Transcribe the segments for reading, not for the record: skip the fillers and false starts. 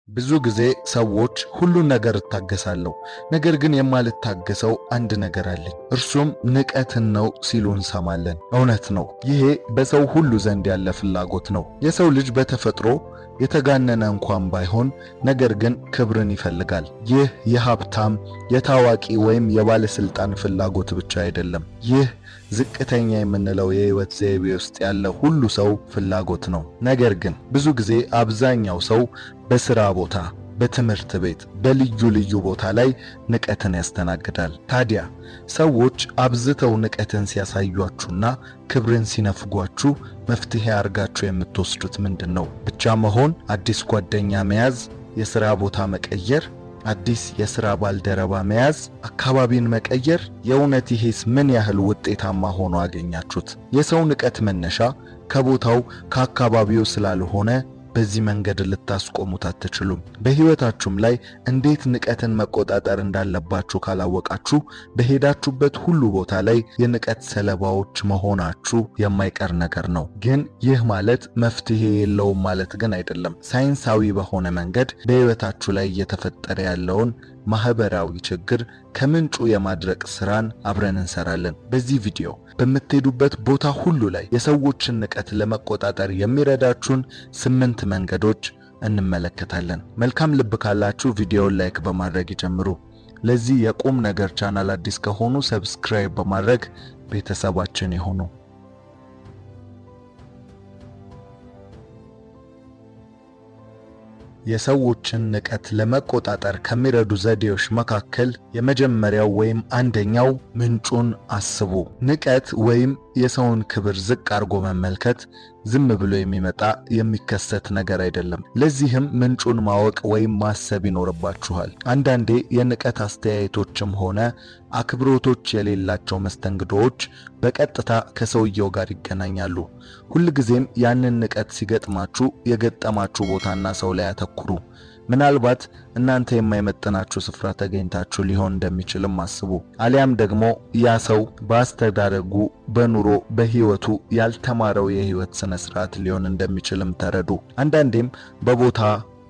ብዙ ጊዜ ሰዎች ሁሉን ነገር እታገሳለሁ፣ ነገር ግን የማልታገሰው አንድ ነገር አለኝ፣ እርሱም ንቀትን ነው ሲሉ እንሰማለን። እውነት ነው። ይሄ በሰው ሁሉ ዘንድ ያለ ፍላጎት ነው። የሰው ልጅ በተፈጥሮ የተጋነነ እንኳን ባይሆን ነገር ግን ክብርን ይፈልጋል። ይህ የሀብታም የታዋቂ ወይም የባለስልጣን ፍላጎት ብቻ አይደለም። ይህ ዝቅተኛ የምንለው የህይወት ዘይቤ ውስጥ ያለ ሁሉ ሰው ፍላጎት ነው። ነገር ግን ብዙ ጊዜ አብዛኛው ሰው በስራ ቦታ፣ በትምህርት ቤት፣ በልዩ ልዩ ቦታ ላይ ንቀትን ያስተናግዳል። ታዲያ ሰዎች አብዝተው ንቀትን ሲያሳዩአችሁና ክብርን ሲነፍጓችሁ መፍትሄ አድርጋችሁ የምትወስዱት ምንድነው? ብቻ መሆን፣ አዲስ ጓደኛ መያዝ፣ የሥራ ቦታ መቀየር፣ አዲስ የሥራ ባልደረባ መያዝ፣ አካባቢን መቀየር? የእውነት ይሄስ ምን ያህል ውጤታማ ሆኖ አገኛችሁት? የሰው ንቀት መነሻ ከቦታው ከአካባቢው ስላልሆነ በዚህ መንገድ ልታስቆሙት አትችሉም። በህይወታችሁም ላይ እንዴት ንቀትን መቆጣጠር እንዳለባችሁ ካላወቃችሁ በሄዳችሁበት ሁሉ ቦታ ላይ የንቀት ሰለባዎች መሆናችሁ የማይቀር ነገር ነው። ግን ይህ ማለት መፍትሄ የለውም ማለት ግን አይደለም። ሳይንሳዊ በሆነ መንገድ በህይወታችሁ ላይ እየተፈጠረ ያለውን ማህበራዊ ችግር ከምንጩ የማድረቅ ስራን አብረን እንሰራለን። በዚህ ቪዲዮ በምትሄዱበት ቦታ ሁሉ ላይ የሰዎችን ንቀት ለመቆጣጠር የሚረዳችሁን 8 መንገዶች እንመለከታለን። መልካም ልብ ካላችሁ ቪዲዮውን ላይክ በማድረግ ይጀምሩ። ለዚህ የቁም ነገር ቻናል አዲስ ከሆኑ ሰብስክራይብ በማድረግ ቤተሰባችን ይሁኑ። የሰዎችን ንቀት ለመቆጣጠር ከሚረዱ ዘዴዎች መካከል የመጀመሪያው ወይም አንደኛው ምንጩን አስቡ። ንቀት ወይም የሰውን ክብር ዝቅ አድርጎ መመልከት ዝም ብሎ የሚከሰት ነገር አይደለም። ለዚህም ምንጩን ማወቅ ወይም ማሰብ ይኖርባችኋል። አንዳንዴ የንቀት አስተያየቶችም ሆነ አክብሮቶች የሌላቸው መስተንግዶዎች በቀጥታ ከሰውየው ጋር ይገናኛሉ። ሁልጊዜም ያንን ንቀት ሲገጥማችሁ የገጠማችሁ ቦታና ሰው ላይ አተኩሩ። ምናልባት እናንተ የማይመጥናችሁ ስፍራ ተገኝታችሁ ሊሆን እንደሚችልም አስቡ። አሊያም ደግሞ ያ ሰው በአስተዳደጉ፣ በኑሮ፣ በህይወቱ ያልተማረው የህይወት ስነ ስርዓት ሊሆን እንደሚችልም ተረዱ። አንዳንዴም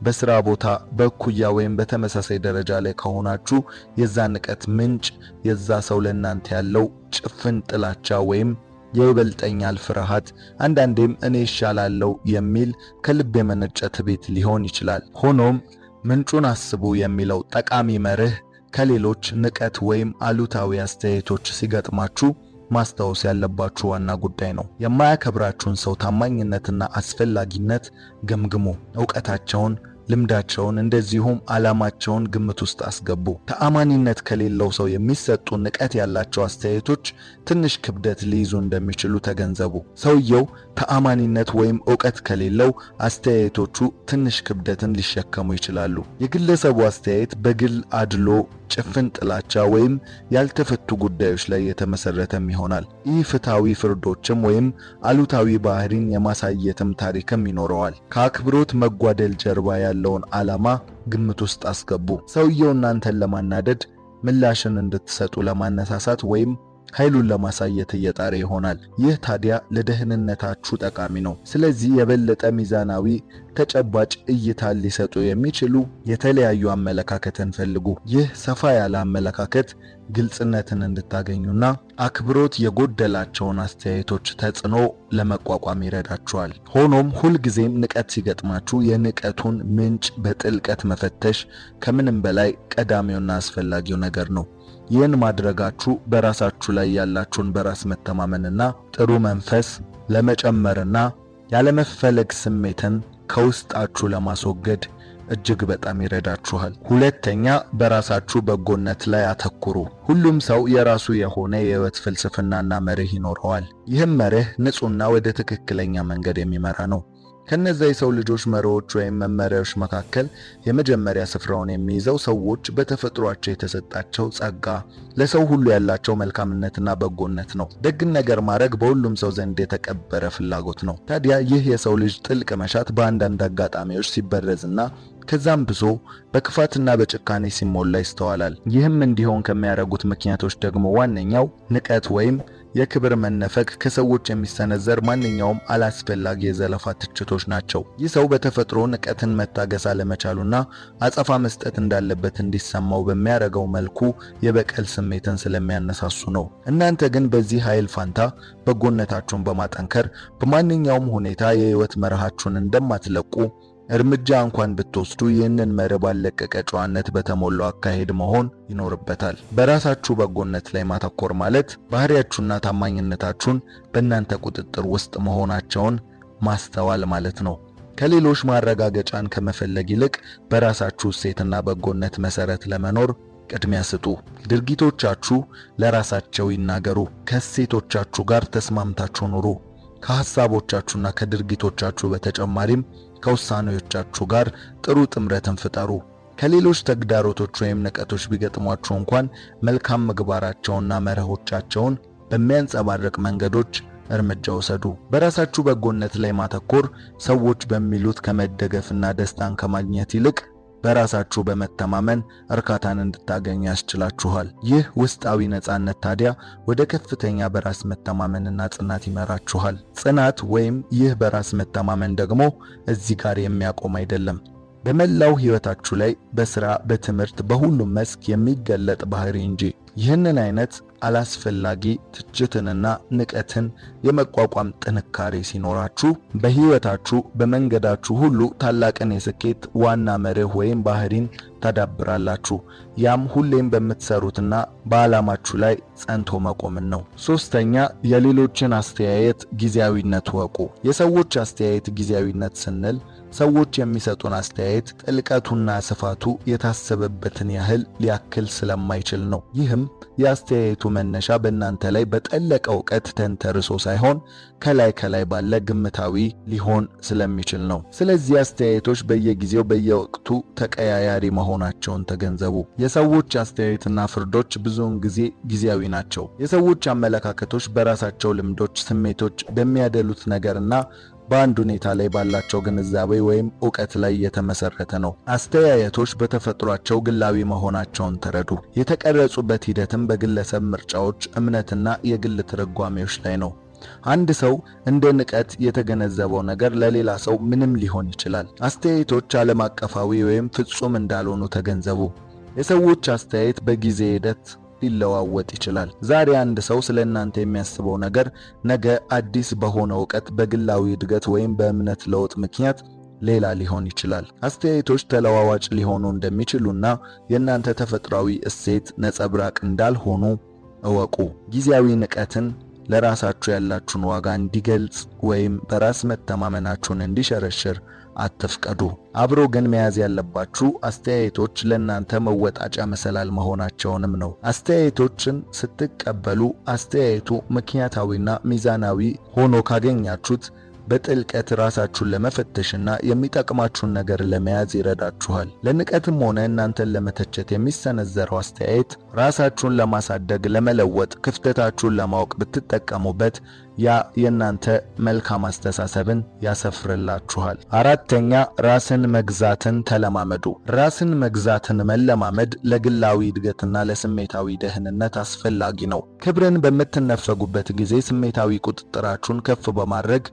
በስራ ቦታ በእኩያ ወይም በተመሳሳይ ደረጃ ላይ ከሆናችሁ የዛ ንቀት ምንጭ የዛ ሰው ለእናንተ ያለው ጭፍን ጥላቻ ወይም የይበልጠኛል ፍርሃት፣ አንዳንዴም እኔ ይሻላለው የሚል ከልብ የመነጨ ትዕቢት ሊሆን ይችላል። ሆኖም ምንጩን አስቡ የሚለው ጠቃሚ መርህ ከሌሎች ንቀት ወይም አሉታዊ አስተያየቶች ሲገጥማችሁ ማስታወስ ያለባችሁ ዋና ጉዳይ ነው። የማያከብራችሁን ሰው ታማኝነትና አስፈላጊነት ገምግሙ። ዕውቀታቸውን፣ ልምዳቸውን እንደዚሁም ዓላማቸውን ግምት ውስጥ አስገቡ። ተአማኒነት ከሌለው ሰው የሚሰጡ ንቀት ያላቸው አስተያየቶች ትንሽ ክብደት ሊይዙ እንደሚችሉ ተገንዘቡ። ሰውየው ተአማኒነት ወይም ዕውቀት ከሌለው አስተያየቶቹ ትንሽ ክብደትን ሊሸከሙ ይችላሉ። የግለሰቡ አስተያየት በግል አድሎ፣ ጭፍን ጥላቻ ወይም ያልተፈቱ ጉዳዮች ላይ የተመሰረተም ይሆናል። ይህ ፍትሃዊ ፍርዶችም ወይም አሉታዊ ባህሪን የማሳየትም ታሪክም ይኖረዋል። ከአክብሮት መጓደል ጀርባ ያለውን ዓላማ ግምት ውስጥ አስገቡ። ሰውየው እናንተን ለማናደድ፣ ምላሽን እንድትሰጡ ለማነሳሳት ወይም ኃይሉን ለማሳየት እየጣረ ይሆናል። ይህ ታዲያ ለደህንነታችሁ ጠቃሚ ነው። ስለዚህ የበለጠ ሚዛናዊ ተጨባጭ እይታ ሊሰጡ የሚችሉ የተለያዩ አመለካከትን ፈልጉ። ይህ ሰፋ ያለ አመለካከት ግልጽነትን እንድታገኙና አክብሮት የጎደላቸውን አስተያየቶች ተጽዕኖ ለመቋቋም ይረዳችኋል። ሆኖም ሁልጊዜም ንቀት ሲገጥማችሁ የንቀቱን ምንጭ በጥልቀት መፈተሽ ከምንም በላይ ቀዳሚውና አስፈላጊው ነገር ነው። ይህን ማድረጋችሁ በራሳችሁ ላይ ያላችሁን በራስ መተማመንና ጥሩ መንፈስ ለመጨመርና ያለመፈለግ ስሜትን ከውስጣችሁ ለማስወገድ እጅግ በጣም ይረዳችኋል። ሁለተኛ፣ በራሳችሁ በጎነት ላይ አተኩሩ። ሁሉም ሰው የራሱ የሆነ የህይወት ፍልስፍናና መርህ ይኖረዋል። ይህም መርህ ንጹህና ወደ ትክክለኛ መንገድ የሚመራ ነው። ከነዚህ የሰው ልጆች መርሆች ወይም መመሪያዎች መካከል የመጀመሪያ ስፍራውን የሚይዘው ሰዎች በተፈጥሯቸው የተሰጣቸው ጸጋ፣ ለሰው ሁሉ ያላቸው መልካምነትና በጎነት ነው። ደግን ነገር ማድረግ በሁሉም ሰው ዘንድ የተቀበረ ፍላጎት ነው። ታዲያ ይህ የሰው ልጅ ጥልቅ መሻት በአንዳንድ አጋጣሚዎች ሲበረዝና ከዛም ብሶ በክፋትና በጭካኔ ሲሞላ ይስተዋላል። ይህም እንዲሆን ከሚያደርጉት ምክንያቶች ደግሞ ዋነኛው ንቀት ወይም የክብር መነፈግ ከሰዎች የሚሰነዘር ማንኛውም አላስፈላጊ የዘለፋ ትችቶች ናቸው። ይህ ሰው በተፈጥሮ ንቀትን መታገስ አለመቻሉና አጸፋ መስጠት እንዳለበት እንዲሰማው በሚያደርገው መልኩ የበቀል ስሜትን ስለሚያነሳሱ ነው። እናንተ ግን በዚህ ኃይል ፋንታ በጎነታችሁን በማጠንከር በማንኛውም ሁኔታ የህይወት መርሃችሁን እንደማትለቁ እርምጃ እንኳን ብትወስዱ ይህንን መርህ ባለቀቀ ጨዋነት በተሞላው አካሄድ መሆን ይኖርበታል። በራሳችሁ በጎነት ላይ ማተኮር ማለት ባህሪያችሁና ታማኝነታችሁን በእናንተ ቁጥጥር ውስጥ መሆናቸውን ማስተዋል ማለት ነው። ከሌሎች ማረጋገጫን ከመፈለግ ይልቅ በራሳችሁ እሴትና በጎነት መሰረት ለመኖር ቅድሚያ ስጡ። ድርጊቶቻችሁ ለራሳቸው ይናገሩ። ከእሴቶቻችሁ ጋር ተስማምታችሁ ኑሩ። ከሐሳቦቻችሁና ከድርጊቶቻችሁ በተጨማሪም ከውሳኔዎቻችሁ ጋር ጥሩ ጥምረትን ፍጠሩ። ከሌሎች ተግዳሮቶች ወይም ንቀቶች ቢገጥሟችሁ እንኳን መልካም ምግባራቸውና መርሆቻቸውን በሚያንጸባርቅ መንገዶች እርምጃ ወሰዱ። በራሳችሁ በጎነት ላይ ማተኮር ሰዎች በሚሉት ከመደገፍና ደስታን ከማግኘት ይልቅ በራሳችሁ በመተማመን እርካታን እንድታገኙ ያስችላችኋል። ይህ ውስጣዊ ነጻነት ታዲያ ወደ ከፍተኛ በራስ መተማመንና ጽናት ይመራችኋል። ጽናት ወይም ይህ በራስ መተማመን ደግሞ እዚህ ጋር የሚያቆም አይደለም። በመላው ህይወታችሁ ላይ በስራ፣ በትምህርት፣ በሁሉም መስክ የሚገለጥ ባህሪ እንጂ። ይህንን አይነት አላስፈላጊ ትችትንና ንቀትን የመቋቋም ጥንካሬ ሲኖራችሁ በህይወታችሁ በመንገዳችሁ ሁሉ ታላቅን የስኬት ዋና መርህ ወይም ባህሪን ታዳብራላችሁ። ያም ሁሌም በምትሰሩትና በዓላማችሁ ላይ ጸንቶ መቆምን ነው። ሶስተኛ፣ የሌሎችን አስተያየት ጊዜያዊነት ወቁ። የሰዎች አስተያየት ጊዜያዊነት ስንል ሰዎች የሚሰጡን አስተያየት ጥልቀቱና ስፋቱ የታሰበበትን ያህል ሊያክል ስለማይችል ነው። ይህም የአስተያየቱ መነሻ በእናንተ ላይ በጠለቀ ዕውቀት ተንተርሶ ሳይሆን ከላይ ባለ ግምታዊ ሊሆን ስለሚችል ነው። ስለዚህ አስተያየቶች በየጊዜው በየወቅቱ ተቀያያሪ መሆናቸውን ተገንዘቡ። የሰዎች አስተያየትና ፍርዶች ብዙውን ጊዜ ጊዜያዊ ናቸው። የሰዎች አመለካከቶች በራሳቸው ልምዶች፣ ስሜቶች፣ በሚያደሉት ነገርና በአንድ ሁኔታ ላይ ባላቸው ግንዛቤ ወይም ዕውቀት ላይ የተመሰረተ ነው። አስተያየቶች በተፈጥሯቸው ግላዊ መሆናቸውን ተረዱ። የተቀረጹበት ሂደትም በግለሰብ ምርጫዎች፣ እምነትና የግል ትርጓሜዎች ላይ ነው። አንድ ሰው እንደ ንቀት የተገነዘበው ነገር ለሌላ ሰው ምንም ሊሆን ይችላል። አስተያየቶች ዓለም አቀፋዊ ወይም ፍጹም እንዳልሆኑ ተገንዘቡ። የሰዎች አስተያየት በጊዜ ሂደት ሊለዋወጥ ይችላል። ዛሬ አንድ ሰው ስለእናንተ የሚያስበው ነገር ነገ አዲስ በሆነ ዕውቀት፣ በግላዊ እድገት ወይም በእምነት ለውጥ ምክንያት ሌላ ሊሆን ይችላል። አስተያየቶች ተለዋዋጭ ሊሆኑ እንደሚችሉና የእናንተ ተፈጥሯዊ እሴት ነጸብራቅ እንዳልሆኑ እወቁ። ጊዜያዊ ንቀትን ለራሳችሁ ያላችሁን ዋጋ እንዲገልጽ ወይም በራስ መተማመናችሁን እንዲሸረሽር አትፍቀዱ። አብሮ ግን መያዝ ያለባችሁ አስተያየቶች ለእናንተ መወጣጫ መሰላል መሆናቸውንም ነው። አስተያየቶችን ስትቀበሉ አስተያየቱ ምክንያታዊና ሚዛናዊ ሆኖ ካገኛችሁት በጥልቀት ራሳችሁን ለመፈተሽና የሚጠቅማችሁን ነገር ለመያዝ ይረዳችኋል። ለንቀትም ሆነ እናንተን ለመተቸት የሚሰነዘረው አስተያየት ራሳችሁን ለማሳደግ፣ ለመለወጥ፣ ክፍተታችሁን ለማወቅ ብትጠቀሙበት ያ የእናንተ መልካም አስተሳሰብን ያሰፍርላችኋል። አራተኛ፣ ራስን መግዛትን ተለማመዱ። ራስን መግዛትን መለማመድ ለግላዊ እድገትና ለስሜታዊ ደህንነት አስፈላጊ ነው። ክብርን በምትነፈጉበት ጊዜ ስሜታዊ ቁጥጥራችሁን ከፍ በማድረግ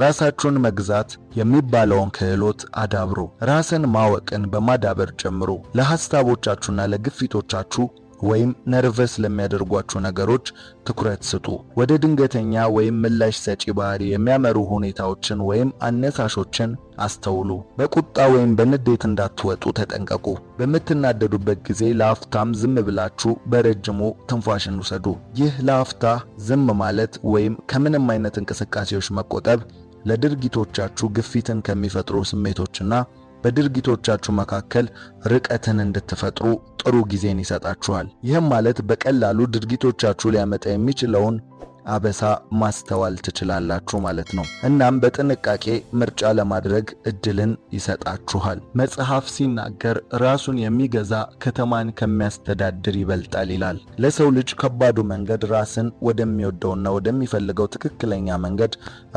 ራሳችሁን መግዛት የሚባለውን ክህሎት አዳብሩ። ራስን ማወቅን በማዳበር ጀምሩ። ለሐሳቦቻችሁና ለግፊቶቻችሁ ወይም ነርቨስ ለሚያደርጓችሁ ነገሮች ትኩረት ስጡ። ወደ ድንገተኛ ወይም ምላሽ ሰጪ ባህሪ የሚያመሩ ሁኔታዎችን ወይም አነሳሾችን አስተውሉ። በቁጣ ወይም በንዴት እንዳትወጡ ተጠንቀቁ። በምትናደዱበት ጊዜ ለአፍታም ዝም ብላችሁ በረጅሙ ትንፋሽን ውሰዱ። ይህ ለአፍታ ዝም ማለት ወይም ከምንም አይነት እንቅስቃሴዎች መቆጠብ ለድርጊቶቻችሁ ግፊትን ከሚፈጥሩ ስሜቶችና በድርጊቶቻችሁ መካከል ርቀትን እንድትፈጥሩ ጥሩ ጊዜን ይሰጣችኋል። ይህም ማለት በቀላሉ ድርጊቶቻችሁ ሊያመጣ የሚችለውን አበሳ ማስተዋል ትችላላችሁ ማለት ነው። እናም በጥንቃቄ ምርጫ ለማድረግ እድልን ይሰጣችኋል። መጽሐፍ ሲናገር ራሱን የሚገዛ ከተማን ከሚያስተዳድር ይበልጣል ይላል። ለሰው ልጅ ከባዱ መንገድ ራስን ወደሚወደውና ወደሚፈልገው ትክክለኛ መንገድ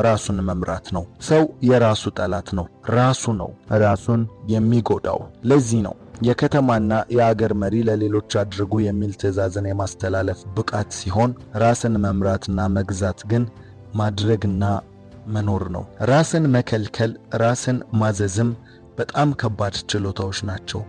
ራሱን መምራት ነው። ሰው የራሱ ጠላት ነው። ራሱ ነው ራሱን የሚጎዳው። ለዚህ ነው የከተማና የአገር መሪ ለሌሎች አድርጉ የሚል ትዕዛዝን የማስተላለፍ ብቃት ሲሆን ራስን መምራትና መግዛት ግን ማድረግና መኖር ነው። ራስን መከልከል፣ ራስን ማዘዝም በጣም ከባድ ችሎታዎች ናቸው።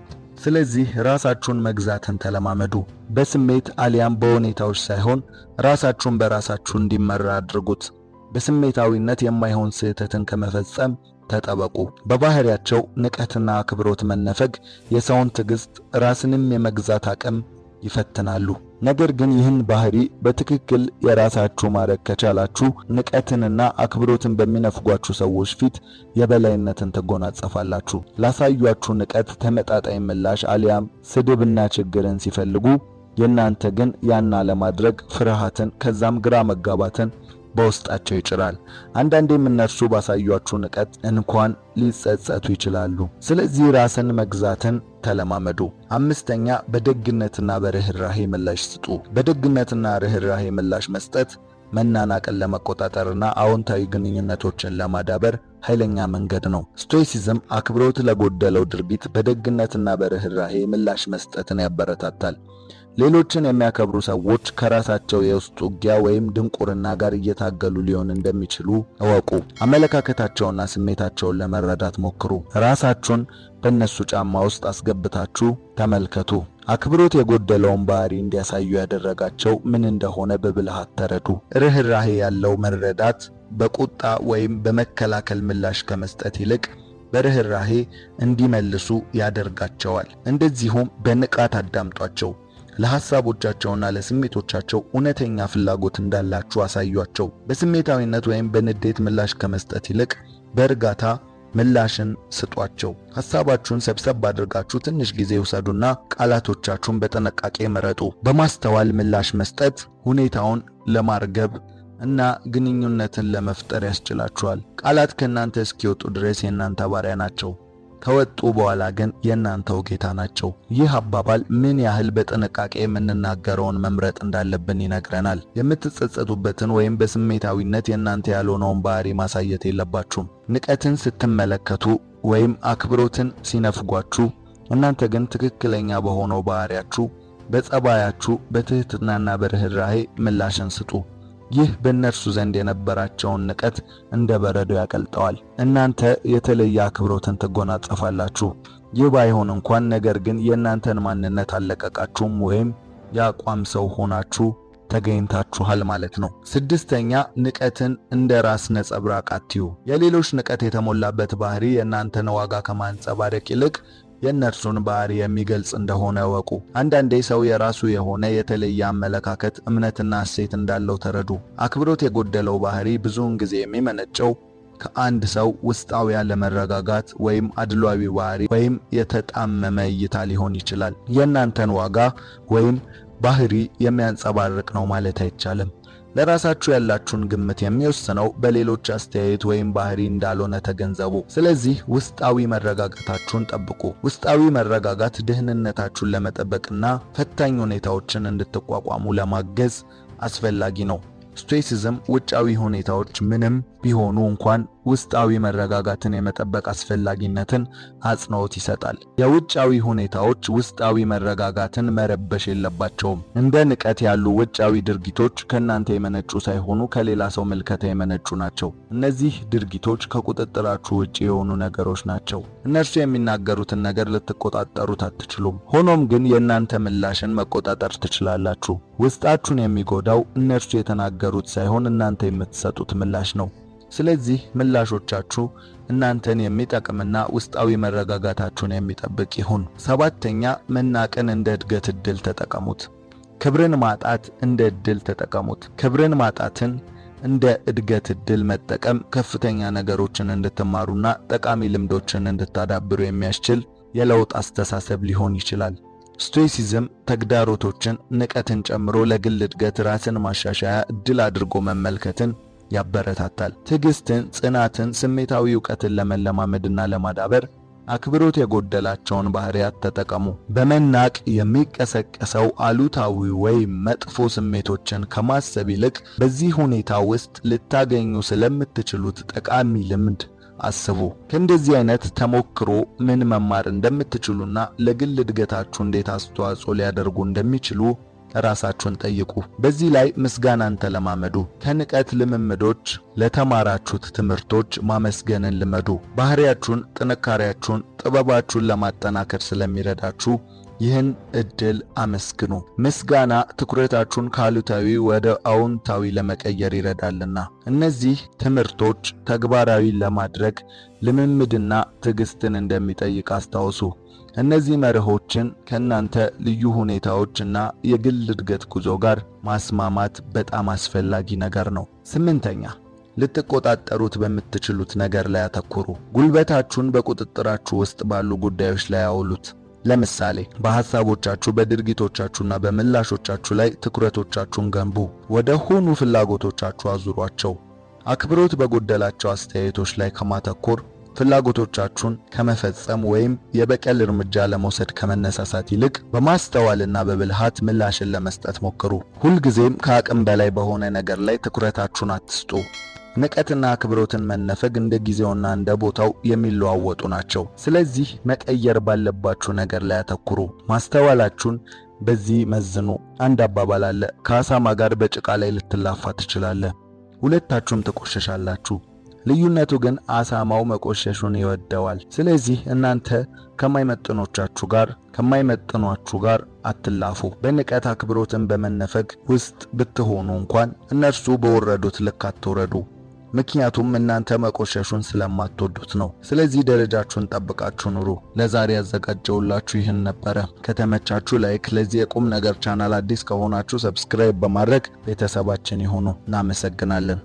ስለዚህ ራሳችሁን መግዛትን ተለማመዱ። በስሜት አሊያም በሁኔታዎች ሳይሆን ራሳችሁን በራሳችሁ እንዲመራ አድርጉት። በስሜታዊነት የማይሆን ስህተትን ከመፈጸም ተጠበቁ። በባህሪያቸው ንቀትና አክብሮት መነፈግ የሰውን ትዕግስት፣ ራስንም የመግዛት አቅም ይፈትናሉ። ነገር ግን ይህን ባህሪ በትክክል የራሳችሁ ማድረግ ከቻላችሁ ንቀትንና አክብሮትን በሚነፍጓችሁ ሰዎች ፊት የበላይነትን ትጎናጸፋላችሁ። ላሳዩአችሁ ንቀት ተመጣጣኝ ምላሽ አሊያም ስድብና ችግርን ሲፈልጉ፣ የእናንተ ግን ያና ለማድረግ ፍርሃትን ከዛም ግራ መጋባትን በውስጣቸው ይጭራል። አንዳንዴም እነርሱ ባሳዩአችሁ ንቀት እንኳን ሊጸጸቱ ይችላሉ። ስለዚህ ራስን መግዛትን ተለማመዱ። አምስተኛ በደግነትና በርህራሄ ምላሽ ስጡ። በደግነትና ርህራሄ ምላሽ መስጠት መናናቅን ለመቆጣጠርና አዎንታዊ ግንኙነቶችን ለማዳበር ኃይለኛ መንገድ ነው። ስቶይሲዝም አክብሮት ለጎደለው ድርጊት በደግነትና በርህራሄ ምላሽ መስጠትን ያበረታታል። ሌሎችን የሚያከብሩ ሰዎች ከራሳቸው የውስጥ ውጊያ ወይም ድንቁርና ጋር እየታገሉ ሊሆን እንደሚችሉ እወቁ። አመለካከታቸውና ስሜታቸውን ለመረዳት ሞክሩ። ራሳችሁን በእነሱ ጫማ ውስጥ አስገብታችሁ ተመልከቱ። አክብሮት የጎደለውን ባህሪ እንዲያሳዩ ያደረጋቸው ምን እንደሆነ በብልሃት ተረዱ። ርህራሄ ያለው መረዳት በቁጣ ወይም በመከላከል ምላሽ ከመስጠት ይልቅ በርህራሄ እንዲመልሱ ያደርጋቸዋል። እንደዚሁም በንቃት አዳምጧቸው። ለሐሳቦቻቸውና ለስሜቶቻቸው እውነተኛ ፍላጎት እንዳላችሁ አሳዩአቸው። በስሜታዊነት ወይም በንዴት ምላሽ ከመስጠት ይልቅ በእርጋታ ምላሽን ስጧቸው። ሐሳባችሁን ሰብሰብ አድርጋችሁ ትንሽ ጊዜ ውሰዱና ቃላቶቻችሁን በጥንቃቄ መረጡ። በማስተዋል ምላሽ መስጠት ሁኔታውን ለማርገብ እና ግንኙነትን ለመፍጠር ያስችላችኋል። ቃላት ከእናንተ እስኪወጡ ድረስ የእናንተ ባሪያ ናቸው፣ ከወጡ በኋላ ግን የእናንተው ጌታ ናቸው። ይህ አባባል ምን ያህል በጥንቃቄ የምንናገረውን መምረጥ እንዳለብን ይነግረናል። የምትጸጸቱበትን ወይም በስሜታዊነት የእናንተ ያልሆነውን ባህሪ ማሳየት የለባችሁም። ንቀትን ስትመለከቱ ወይም አክብሮትን ሲነፍጓችሁ፣ እናንተ ግን ትክክለኛ በሆነው ባህሪያችሁ፣ በጸባያችሁ፣ በትህትናና በርህራሄ ምላሽን ስጡ። ይህ በእነርሱ ዘንድ የነበራቸውን ንቀት እንደ በረዶ ያቀልጠዋል። እናንተ የተለየ አክብሮትን ትጎናጸፋላችሁ። ይህ ባይሆን እንኳን ነገር ግን የእናንተን ማንነት አለቀቃችሁም ወይም የአቋም ሰው ሆናችሁ ተገኝታችኋል ማለት ነው። ስድስተኛ ንቀትን እንደ ራስ ነጸብራቅ አትዩ። የሌሎች ንቀት የተሞላበት ባህሪ የእናንተን ዋጋ ከማንጸባረቅ ይልቅ የእነርሱን ባህሪ የሚገልጽ እንደሆነ እወቁ። አንዳንዴ ሰው የራሱ የሆነ የተለየ አመለካከት፣ እምነትና እሴት እንዳለው ተረዱ። አክብሮት የጎደለው ባህሪ ብዙውን ጊዜ የሚመነጨው ከአንድ ሰው ውስጣዊ ያለመረጋጋት ወይም አድሏዊ ባህሪ ወይም የተጣመመ እይታ ሊሆን ይችላል። የእናንተን ዋጋ ወይም ባህሪ የሚያንጸባርቅ ነው ማለት አይቻልም። ለራሳችሁ ያላችሁን ግምት የሚወስነው በሌሎች አስተያየት ወይም ባህሪ እንዳልሆነ ተገንዘቡ። ስለዚህ ውስጣዊ መረጋጋታችሁን ጠብቁ። ውስጣዊ መረጋጋት ደህንነታችሁን ለመጠበቅና ፈታኝ ሁኔታዎችን እንድትቋቋሙ ለማገዝ አስፈላጊ ነው። ስቶይሲዝም ውጫዊ ሁኔታዎች ምንም ቢሆኑ እንኳን ውስጣዊ መረጋጋትን የመጠበቅ አስፈላጊነትን አጽንዖት ይሰጣል። የውጫዊ ሁኔታዎች ውስጣዊ መረጋጋትን መረበሽ የለባቸውም። እንደ ንቀት ያሉ ውጫዊ ድርጊቶች ከእናንተ የመነጩ ሳይሆኑ ከሌላ ሰው ምልከታ የመነጩ ናቸው። እነዚህ ድርጊቶች ከቁጥጥራችሁ ውጪ የሆኑ ነገሮች ናቸው። እነርሱ የሚናገሩትን ነገር ልትቆጣጠሩት አትችሉም። ሆኖም ግን የእናንተ ምላሽን መቆጣጠር ትችላላችሁ። ውስጣችሁን የሚጎዳው እነርሱ የተናገሩት ሳይሆን እናንተ የምትሰጡት ምላሽ ነው። ስለዚህ ምላሾቻችሁ እናንተን የሚጠቅምና ውስጣዊ መረጋጋታችሁን የሚጠብቅ ይሁን። ሰባተኛ መናቅን እንደ እድገት ዕድል ተጠቀሙት። ክብርን ማጣት እንደ ዕድል ተጠቀሙት። ክብርን ማጣትን እንደ እድገት ዕድል መጠቀም ከፍተኛ ነገሮችን እንድትማሩና ጠቃሚ ልምዶችን እንድታዳብሩ የሚያስችል የለውጥ አስተሳሰብ ሊሆን ይችላል። ስቶይሲዝም ተግዳሮቶችን ንቀትን ጨምሮ ለግል እድገት ራስን ማሻሻያ እድል አድርጎ መመልከትን ያበረታታል። ትዕግስትን፣ ጽናትን፣ ስሜታዊ ዕውቀትን ለመለማመድና ለማዳበር አክብሮት የጎደላቸውን ባህሪያት ተጠቀሙ። በመናቅ የሚቀሰቀሰው አሉታዊ ወይም መጥፎ ስሜቶችን ከማሰብ ይልቅ በዚህ ሁኔታ ውስጥ ልታገኙ ስለምትችሉት ጠቃሚ ልምድ አስቡ። ከእንደዚህ አይነት ተሞክሮ ምን መማር እንደምትችሉና ለግል እድገታችሁ እንዴት አስተዋጽኦ ሊያደርጉ እንደሚችሉ ራሳችሁን ጠይቁ። በዚህ ላይ ምስጋናን ተለማመዱ። ከንቀት ልምምዶች ለተማራችሁት ትምህርቶች ማመስገንን ልመዱ። ባህሪያችሁን፣ ጥንካሬያችሁን፣ ጥበባችሁን ለማጠናከር ስለሚረዳችሁ ይህን እድል አመስግኑ። ምስጋና ትኩረታችሁን ከአሉታዊ ወደ አዎንታዊ ለመቀየር ይረዳልና። እነዚህ ትምህርቶች ተግባራዊ ለማድረግ ልምምድና ትዕግስትን እንደሚጠይቅ አስታውሱ። እነዚህ መርሆችን ከእናንተ ልዩ ሁኔታዎችና የግል እድገት ጉዞ ጋር ማስማማት በጣም አስፈላጊ ነገር ነው። 8ኛ ልትቆጣጠሩት በምትችሉት ነገር ላይ አተኩሩ። ጉልበታችሁን በቁጥጥራችሁ ውስጥ ባሉ ጉዳዮች ላይ አውሉት። ለምሳሌ በሐሳቦቻችሁ፣ በድርጊቶቻችሁና በምላሾቻችሁ ላይ ትኩረቶቻችሁን ገንቡ። ወደ ሆኑ ፍላጎቶቻችሁ አዙሯቸው። አክብሮት በጎደላቸው አስተያየቶች ላይ ከማተኮር ፍላጎቶቻችሁን ከመፈጸም ወይም የበቀል እርምጃ ለመውሰድ ከመነሳሳት ይልቅ በማስተዋልና በብልሃት ምላሽን ለመስጠት ሞክሩ። ሁልጊዜም ከአቅም በላይ በሆነ ነገር ላይ ትኩረታችሁን አትስጡ። ንቀትና አክብሮትን መነፈግ እንደ ጊዜውና እንደ ቦታው የሚለዋወጡ ናቸው። ስለዚህ መቀየር ባለባችሁ ነገር ላይ አተኩሩ። ማስተዋላችሁን በዚህ መዝኑ። አንድ አባባል አለ፣ ከአሳማ ጋር በጭቃ ላይ ልትላፋ ትችላለህ፣ ሁለታችሁም ትቆሸሻላችሁ። ልዩነቱ ግን አሳማው መቆሸሹን ይወደዋል። ስለዚህ እናንተ ከማይመጥኗችሁ ጋር አትላፉ። በንቀት አክብሮትን በመነፈግ ውስጥ ብትሆኑ እንኳን እነርሱ በወረዱት ልክ አትወረዱ። ምክንያቱም እናንተ መቆሸሹን ስለማትወዱት ነው። ስለዚህ ደረጃችሁን ጠብቃችሁ ኑሩ። ለዛሬ ያዘጋጀውላችሁ ይህን ነበረ። ከተመቻችሁ ላይክ፣ ለዚህ የቁም ነገር ቻናል አዲስ ከሆናችሁ ሰብስክራይብ በማድረግ ቤተሰባችን ይሁኑ። እናመሰግናለን።